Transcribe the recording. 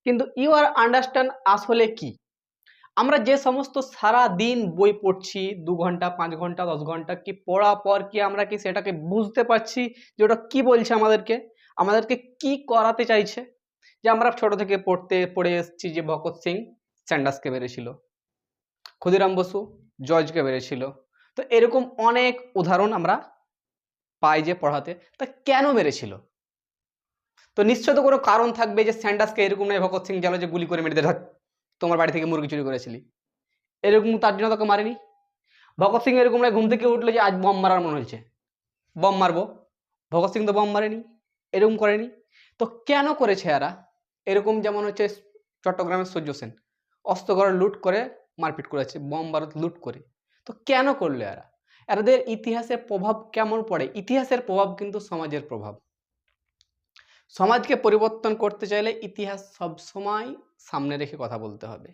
কিন্তু you R understand আসলে কি? আমরা যে সমস্ত সারা দিন বই পড়ছি ২ ঘন্টা, ৫ ঘন্টা, ১০ ঘন্টা কি পড়ার পর কি আমরা কি সেটাকে বুঝতে পারছি যে ওটা কি বলছে আমাদেরকে? আমাদেরকে কি করাতে চাইছে? যে আমরা ছোট থেকে পড়ে এসেছি যে ভগৎ সিং স্যান্ডার্সকে মেরেছিল। ক্ষুদিরাম বসু জর্জকে মেরেছিল। তো এরকম অনেক উদাহরণ আমরা পাই যে পড়াতে। তা কেন মেরেছিল? তো নিশ্চয়ই তো কোনো কারণ থাকবে যে স্যান্ডার্সকে এরকম নয় ভগৎ সিং গেল যে গুলি করে মেরে দিল, "ধ্যাৎ, তোমার বাড়ি থেকে মুরগি চুরি করেছিলি।" এরকম তার জন্য তাকে মারেনি। ভগৎ সিং এরকম নয় ঘুম থেকে উঠলো যে আজ বম মারার মনে হয়েছে, বম মারবো। ভগৎ সিং তো বম মারেনি, এরকম করেনি। তো কেন করেছে এরা? এরকম যেমন হচ্ছে চট্টগ্রামের সূর্য সেন অস্ত্রঘর লুট করে মারপিট করেছে, বম বারুদ লুট করে। তো কেন করলো এরা? এদের ইতিহাসের প্রভাব কেমন পড়ে? ইতিহাসের প্রভাব কিন্তু সমাজের প্রভাব। সমাজকে পরিবর্তন করতে চাইলে ইতিহাস সবসময় সামনে রেখে কথা বলতে হবে।